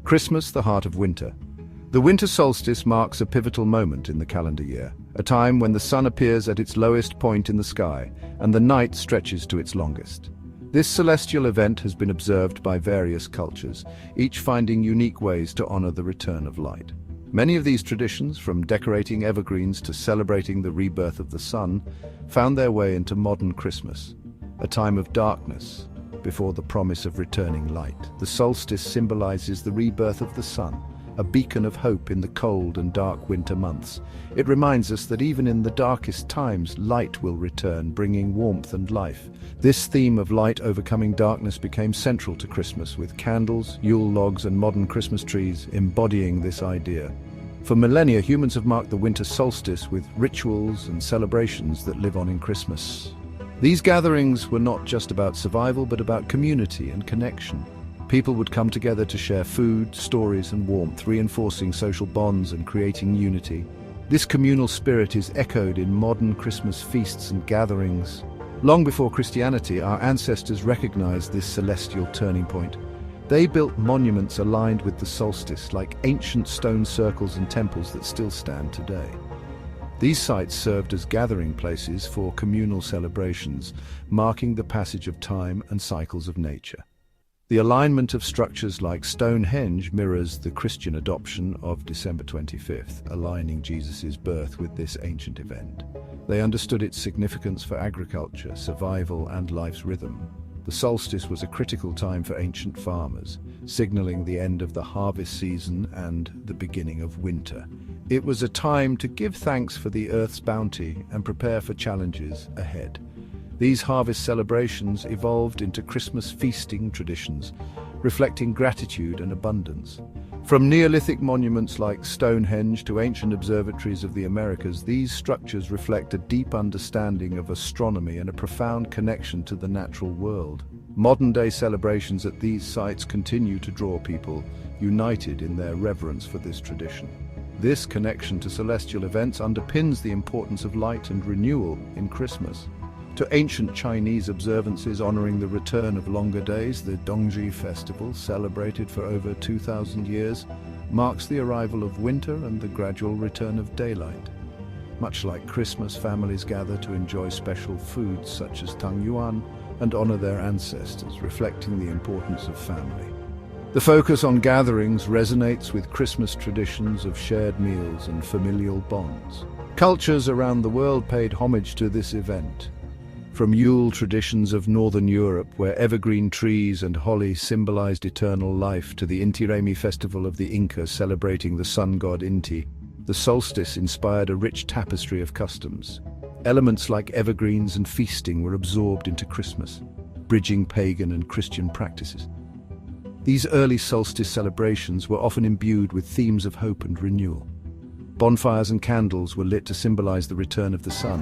Christmas, the heart of winter. The winter solstice marks a pivotal moment in the calendar year, a time when the sun appears at its lowest point in the sky and the night stretches to its longest. This celestial event has been observed by various cultures, each finding unique ways to honor the return of light. Many of these traditions, from decorating evergreens to celebrating the rebirth of the sun, found their way into modern Christmas, a time of darkness before the promise of returning light. The solstice symbolizes the rebirth of the sun, a beacon of hope in the cold and dark winter months. It reminds us that even in the darkest times, light will return, bringing warmth and life. This theme of light overcoming darkness became central to Christmas, with candles, Yule logs, and modern Christmas trees embodying this idea. For millennia, humans have marked the winter solstice with rituals and celebrations that live on in Christmas. These gatherings were not just about survival, but about community and connection. People would come together to share food, stories, and warmth, reinforcing social bonds and creating unity. This communal spirit is echoed in modern Christmas feasts and gatherings. Long before Christianity, our ancestors recognized this celestial turning point. They built monuments aligned with the solstice, like ancient stone circles and temples that still stand today. These sites served as gathering places for communal celebrations, marking the passage of time and cycles of nature. The alignment of structures like Stonehenge mirrors the Christian adoption of December 25th, aligning Jesus' birth with this ancient event. They understood its significance for agriculture, survival, and life's rhythm. The solstice was a critical time for ancient farmers, signaling the end of the harvest season and the beginning of winter. It was a time to give thanks for the earth's bounty and prepare for challenges ahead. These harvest celebrations evolved into Christmas feasting traditions, reflecting gratitude and abundance. From Neolithic monuments like Stonehenge to ancient observatories of the Americas, these structures reflect a deep understanding of astronomy and a profound connection to the natural world. Modern-day celebrations at these sites continue to draw people, united in their reverence for this tradition. This connection to celestial events underpins the importance of light and renewal in Christmas. To ancient Chinese observances honoring the return of longer days, the Dongji festival, celebrated for over 2,000 years, marks the arrival of winter and the gradual return of daylight. Much like Christmas, families gather to enjoy special foods such as tang yuan and honor their ancestors, reflecting the importance of family. The focus on gatherings resonates with Christmas traditions of shared meals and familial bonds. Cultures around the world paid homage to this event. From Yule traditions of Northern Europe, where evergreen trees and holly symbolized eternal life, to the Inti Raymi festival of the Inca celebrating the sun god Inti, the solstice inspired a rich tapestry of customs. Elements like evergreens and feasting were absorbed into Christmas, bridging pagan and Christian practices. These early solstice celebrations were often imbued with themes of hope and renewal. Bonfires and candles were lit to symbolize the return of the sun,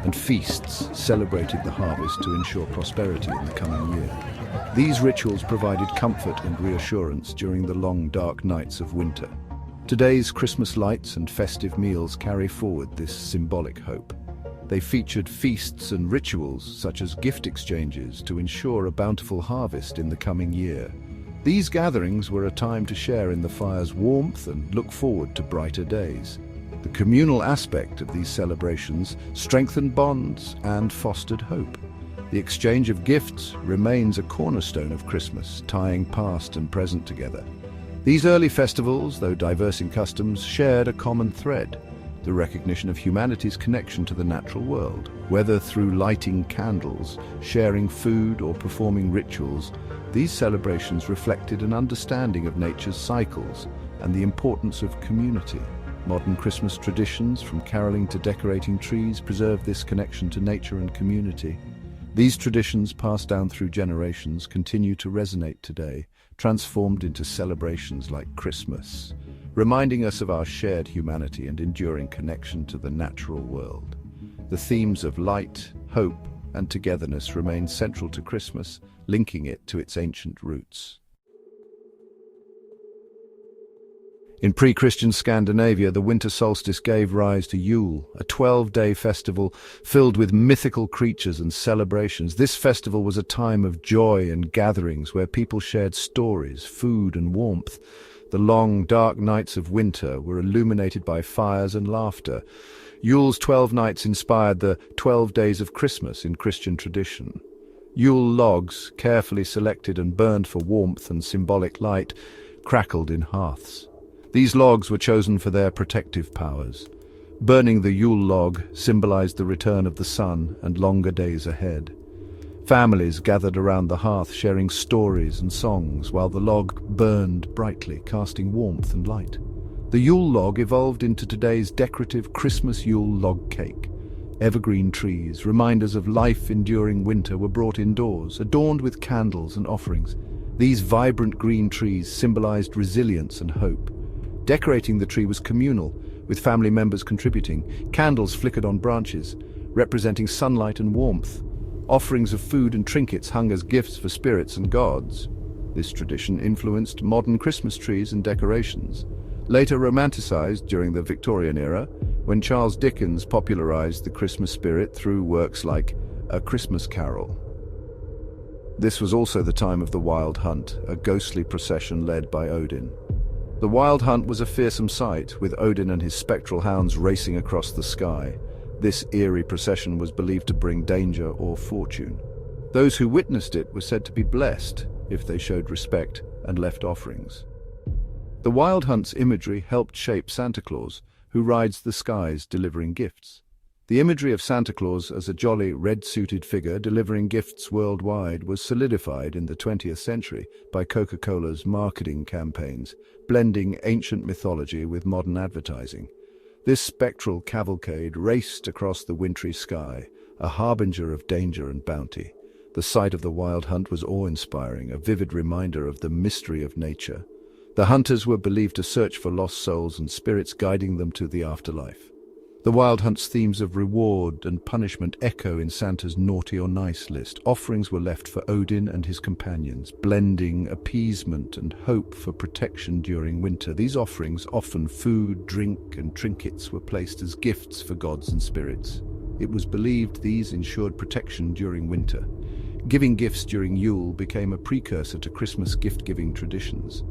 and feasts celebrated the harvest to ensure prosperity in the coming year. These rituals provided comfort and reassurance during the long, dark nights of winter. Today's Christmas lights and festive meals carry forward this symbolic hope. They featured feasts and rituals such as gift exchanges to ensure a bountiful harvest in the coming year. These gatherings were a time to share in the fire's warmth and look forward to brighter days. The communal aspect of these celebrations strengthened bonds and fostered hope. The exchange of gifts remains a cornerstone of Christmas, tying past and present together. These early festivals, though diverse in customs, shared a common thread: the recognition of humanity's connection to the natural world. Whether through lighting candles, sharing food, or performing rituals, these celebrations reflected an understanding of nature's cycles and the importance of community. Modern Christmas traditions, from caroling to decorating trees, preserve this connection to nature and community. These traditions, passed down through generations, continue to resonate today, transformed into celebrations like Christmas, reminding us of our shared humanity and enduring connection to the natural world. The themes of light, hope, and togetherness remain central to Christmas, linking it to its ancient roots. In pre-Christian Scandinavia, the winter solstice gave rise to Yule, a 12-day festival filled with mythical creatures and celebrations. This festival was a time of joy and gatherings where people shared stories, food, and warmth. The long, dark nights of winter were illuminated by fires and laughter. Yule's 12 nights inspired the 12 days of Christmas in Christian tradition. Yule logs, carefully selected and burned for warmth and symbolic light, crackled in hearths. These logs were chosen for their protective powers. Burning the Yule log symbolized the return of the sun and longer days ahead. Families gathered around the hearth sharing stories and songs while the log burned brightly, casting warmth and light. The Yule log evolved into today's decorative Christmas Yule log cake. Evergreen trees, reminders of life-enduring winter, were brought indoors, adorned with candles and offerings. These vibrant green trees symbolized resilience and hope. Decorating the tree was communal, with family members contributing. Candles flickered on branches, representing sunlight and warmth. Offerings of food and trinkets hung as gifts for spirits and gods. This tradition influenced modern Christmas trees and decorations, later romanticized during the Victorian era, when Charles Dickens popularized the Christmas spirit through works like A Christmas Carol. This was also the time of the Wild Hunt, a ghostly procession led by Odin. The Wild Hunt was a fearsome sight, with Odin and his spectral hounds racing across the sky. This eerie procession was believed to bring danger or fortune. Those who witnessed it were said to be blessed if they showed respect and left offerings. The Wild Hunt's imagery helped shape Santa Claus, who rides the skies delivering gifts. The imagery of Santa Claus as a jolly, red-suited figure delivering gifts worldwide was solidified in the 20th century by Coca-Cola's marketing campaigns, blending ancient mythology with modern advertising. This spectral cavalcade raced across the wintry sky, a harbinger of danger and bounty. The sight of the Wild Hunt was awe-inspiring, a vivid reminder of the mystery of nature. The hunters were believed to search for lost souls and spirits, guiding them to the afterlife. The Wild Hunt's themes of reward and punishment echo in Santa's naughty or nice list. Offerings were left for Odin and his companions, blending appeasement and hope for protection during winter. These offerings, often food, drink, and trinkets, were placed as gifts for gods and spirits. It was believed these ensured protection during winter. Giving gifts during Yule became a precursor to Christmas gift-giving traditions.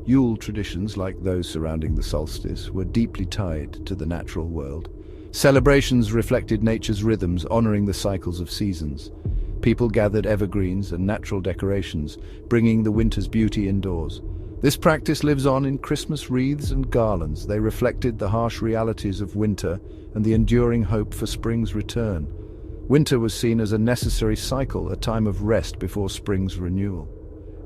Yule traditions, like those surrounding the solstice, were deeply tied to the natural world. Celebrations reflected nature's rhythms, honoring the cycles of seasons. People gathered evergreens and natural decorations, bringing the winter's beauty indoors. This practice lives on in Christmas wreaths and garlands. They reflected the harsh realities of winter and the enduring hope for spring's return. Winter was seen as a necessary cycle, a time of rest before spring's renewal.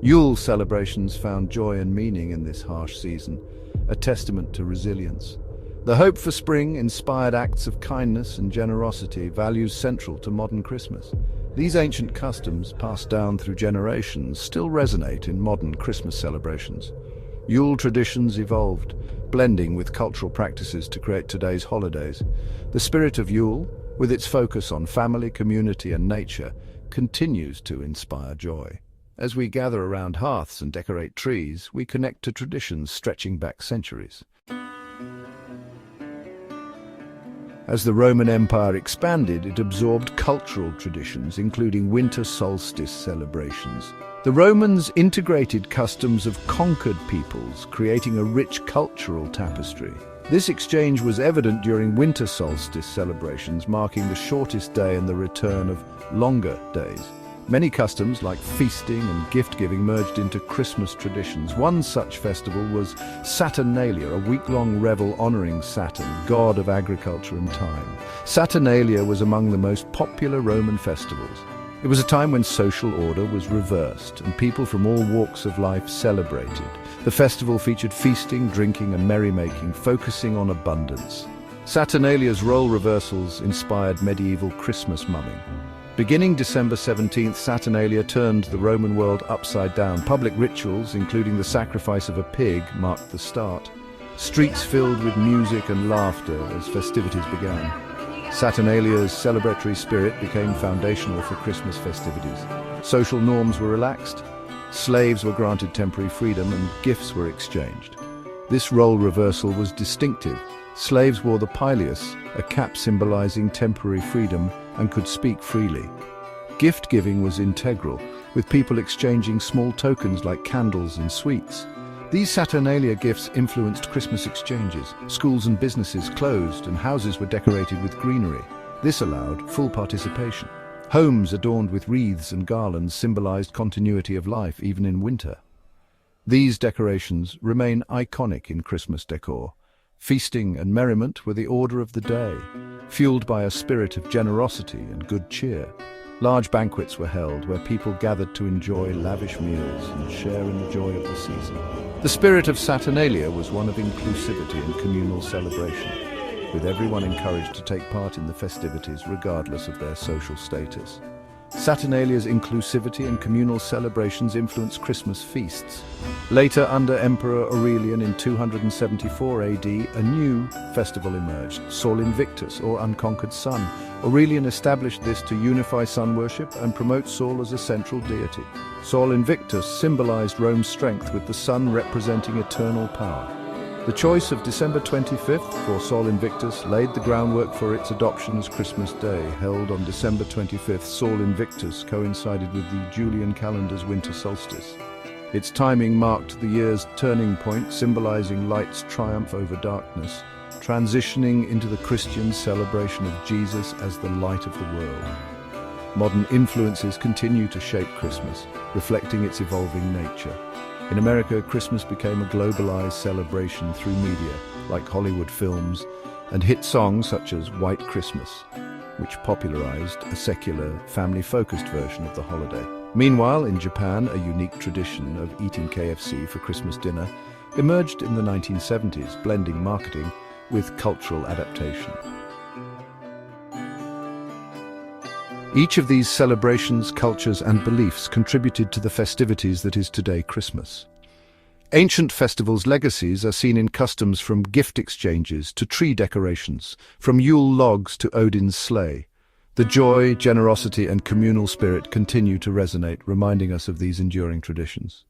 Yule celebrations found joy and meaning in this harsh season, a testament to resilience. The hope for spring inspired acts of kindness and generosity, values central to modern Christmas. These ancient customs, passed down through generations, still resonate in modern Christmas celebrations. Yule traditions evolved, blending with cultural practices to create today's holidays. The spirit of Yule, with its focus on family, community, and nature, continues to inspire joy. As we gather around hearths and decorate trees, we connect to traditions stretching back centuries. As the Roman Empire expanded, it absorbed cultural traditions, including winter solstice celebrations. The Romans integrated customs of conquered peoples, creating a rich cultural tapestry. This exchange was evident during winter solstice celebrations, marking the shortest day and the return of longer days. Many customs, like feasting and gift-giving, merged into Christmas traditions. One such festival was Saturnalia, a week-long revel honoring Saturn, god of agriculture and time. Saturnalia was among the most popular Roman festivals. It was a time when social order was reversed, and people from all walks of life celebrated. The festival featured feasting, drinking, and merrymaking, focusing on abundance. Saturnalia's role reversals inspired medieval Christmas mumming. Beginning December 17th, Saturnalia turned the Roman world upside down. Public rituals, including the sacrifice of a pig, marked the start. Streets filled with music and laughter as festivities began. Saturnalia's celebratory spirit became foundational for Christmas festivities. Social norms were relaxed, slaves were granted temporary freedom, and gifts were exchanged. This role reversal was distinctive. Slaves wore the pileus, a cap symbolizing temporary freedom, and could speak freely. Gift-giving was integral, with people exchanging small tokens like candles and sweets. These Saturnalia gifts influenced Christmas exchanges. Schools and businesses closed and houses were decorated with greenery. This allowed full participation. Homes adorned with wreaths and garlands symbolized continuity of life even in winter. These decorations remain iconic in Christmas decor. Feasting and merriment were the order of the day, fueled by a spirit of generosity and good cheer. Large banquets were held where people gathered to enjoy lavish meals and share in the joy of the season. The spirit of Saturnalia was one of inclusivity and communal celebration, with everyone encouraged to take part in the festivities regardless of their social status. Saturnalia's inclusivity and communal celebrations influenced Christmas feasts. Later, under Emperor Aurelian in 274 AD, a new festival emerged, Sol Invictus, or Unconquered Sun. Aurelian established this to unify sun worship and promote Sol as a central deity. Sol Invictus symbolized Rome's strength, with the sun representing eternal power. The choice of December 25th for Sol Invictus laid the groundwork for its adoption as Christmas Day. Held on December 25th, Sol Invictus coincided with the Julian calendar's winter solstice. Its timing marked the year's turning point, symbolizing light's triumph over darkness, transitioning into the Christian celebration of Jesus as the light of the world. Modern influences continue to shape Christmas, reflecting its evolving nature. In America, Christmas became a globalized celebration through media, like Hollywood films, and hit songs such as White Christmas, which popularized a secular, family-focused version of the holiday. Meanwhile, in Japan, a unique tradition of eating KFC for Christmas dinner emerged in the 1970s, blending marketing with cultural adaptation. Each of these celebrations, cultures, and beliefs contributed to the festivities that is today Christmas. Ancient festivals' legacies are seen in customs from gift exchanges to tree decorations, from Yule logs to Odin's sleigh. The joy, generosity, and communal spirit continue to resonate, reminding us of these enduring traditions.